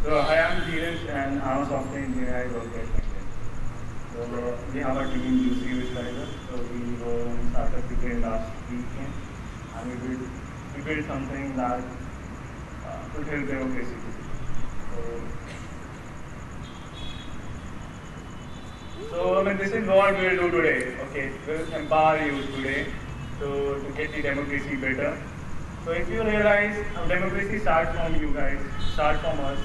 So I am Dheeraj and I'm a software engineer. I work at LinkedIn. So we have a team UC Visualizer. So we were in startup weekend last weekend and we built something that could help democracy. So, this is what we'll do today. Okay, we'll empower you today to get the democracy better. So if you realize democracy starts from you guys, starts from us.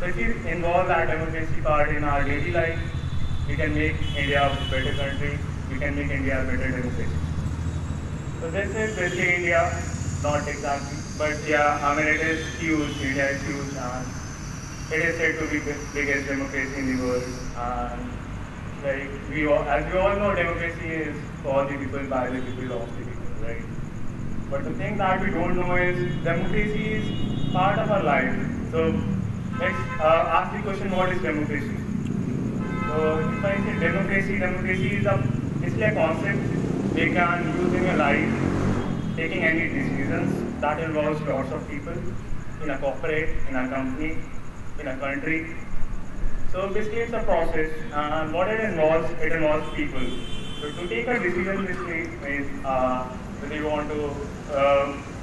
So if you involve that democracy part in our daily life, we can make India a better country. We can make India a better democracy. So this is basically India, not exactly, but yeah, it is huge. India is huge, and it is said to be the biggest democracy in the world. And like as we all know, democracy is for the people, by the people, of the people, right? But the thing that we don't know is democracy is part of our life. So let's ask the question: what is democracy? So if I say democracy is basically a concept they can use in your life, taking any decisions that involves lots of people in a corporate, in a company, in a country. So basically it's a process, and what it involves people. So to take a decision basically is whether you want to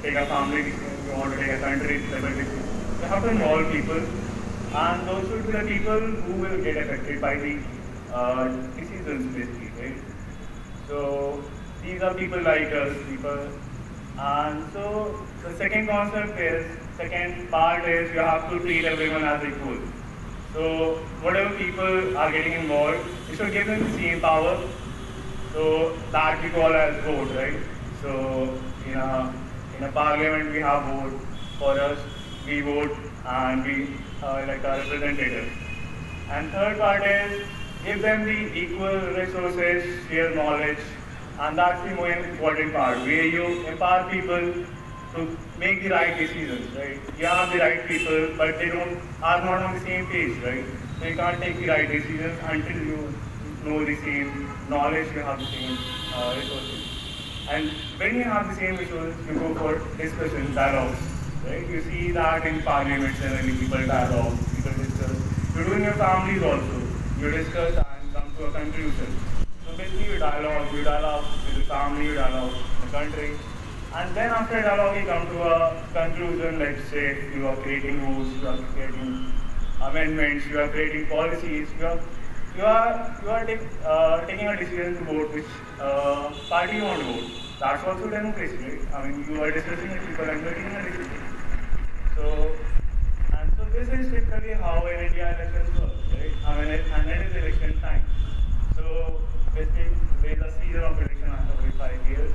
take a family decision, you want to take a country level decision, you have to involve people, and those should be the people who will get affected by the decisions basically, right? So these are people like us, people. And so the second part is you have to treat everyone as equal. So whatever people are getting involved, you should give them the same power. So that we call as vote, right? So in a parliament we have vote. For us, we vote and we elect our representatives. And third part is give them the equal resources, share knowledge, and that's the most important part, where you empower people to make the right decisions, right? You have the right people, but they are not on the same page, right? So you can't take the right decisions until you know the same knowledge, you have the same resources. And when you have the same resources, you go for discussion, dialogues, right? You see that in parliaments generally people dialogue, people discuss. You do in your families also. You discuss and come to a conclusion. So basically you dialogue with the family, you dialogue with the country. And then after dialogue you come to a conclusion, let's say you are creating rules, you are creating amendments, you are creating policies, you are taking a decision to vote which party you want to vote. That's also democracy, right? You are discussing with people and you are taking a decision. So, and so this is typically how in India elections work, right? And it is election time. So basically there is a season of election every 5 years.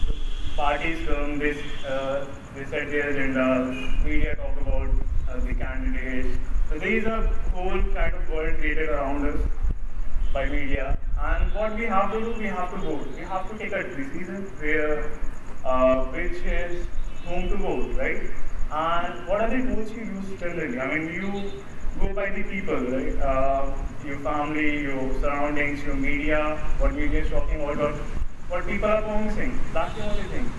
So parties come, they set their agenda, media talk about the candidates. So there is a whole kind of world created around us by media. And what we have to do, we have to vote. We have to take a decision where, which is whom to vote, right? And what are the tools you use generally? You go by the people, right? Your family, your surroundings, your media, what media is talking about, what people are promising. That's the only thing.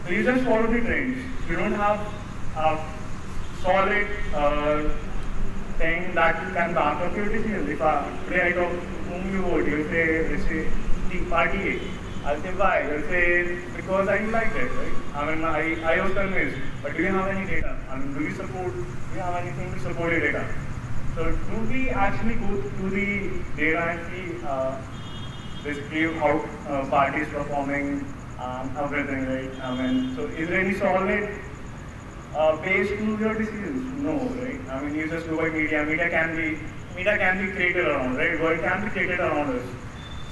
So you just follow the trends. You don't have a solid thing that can back up your decisions. If today I talk whom you vote, you'll say the party A. I'll say why? You'll say because I like that, right? I was convinced. But do you have any data? Do you have anything to support your data? So do we actually go to the data and see basically how parties performing everything, right? So is there any solid base to your decisions? No, right? You just go by media. Media can be created around, right? World can be created around us.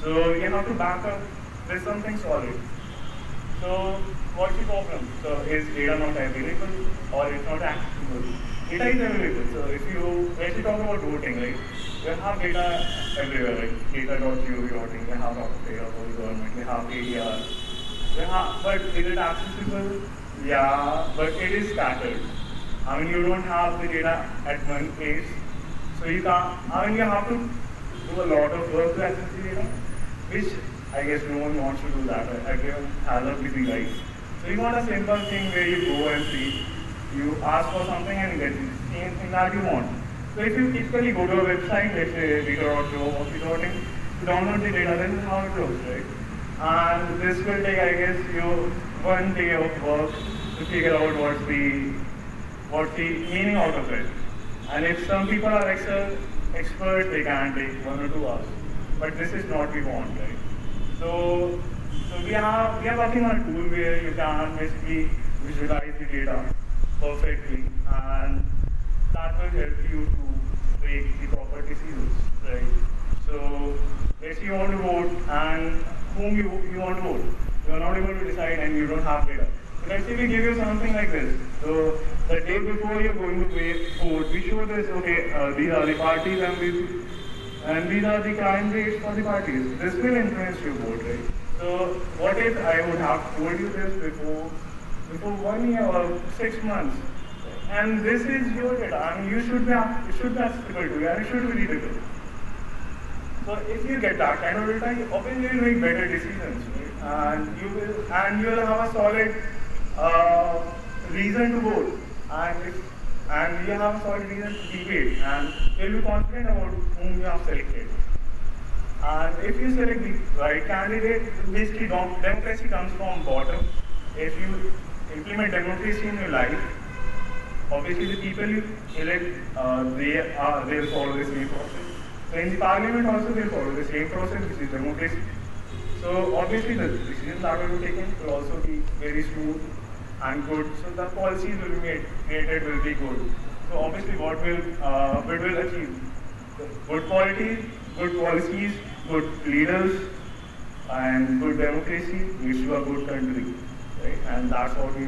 So you have to back up with something solid. So what's the problem? So is data not available or it's not accessible? Data is available. So let's talk about voting, right? You have data everywhere, like data.gov voting, you have data for the government, you have ADR. But is it accessible? Yeah, but it is scattered. You don't have the data at one place. So you can't, you have to do a lot of work to access the data, which I guess no one wants to do that. Everyone has a busy life. So you want a simple thing where you go and see, you ask for something and you get the same thing that you want. So if you typically go to a website, let's say Reader.io or Reader.in, to download the data, this is how it looks, right? And this will take, I guess, you 1 day of work to figure out what's the meaning out of it. And if some people are Excel experts, they can take 1 or 2 hours. But this is not what we want, right? So we are working on a tool where you can basically visualize the data perfectly, and that will help you to make the proper decisions, right? So let's say you want to vote, and whom you want to vote. You are not able to decide, and you don't have data. So let's say we give you something like this. So the day before you're going to vote, we show this. Okay, these are the parties, and these are the crime rates for the parties. This will influence your vote, right? So what if I would have told you this before 1 year or 6 months? And this is your data. I mean, it should be accessible to you, and it should be readable. So if you get that kind of data, obviously you will make better decisions, right? And you will have a solid reason to vote, and you have a solid reason to debate, and you'll be confident about whom you have selected. And if you select the right candidate, basically democracy comes from bottom. If you implement democracy in your life, obviously the people you elect, they'll follow the same process. So in the parliament also they'll follow the same process, which is democracy. So obviously the decisions that will be taken will also be very smooth and good. So the policies will be created will be good. So obviously what will achieve? Good quality, good policies, good leaders, and good democracy leads to a good country, right? And that's what we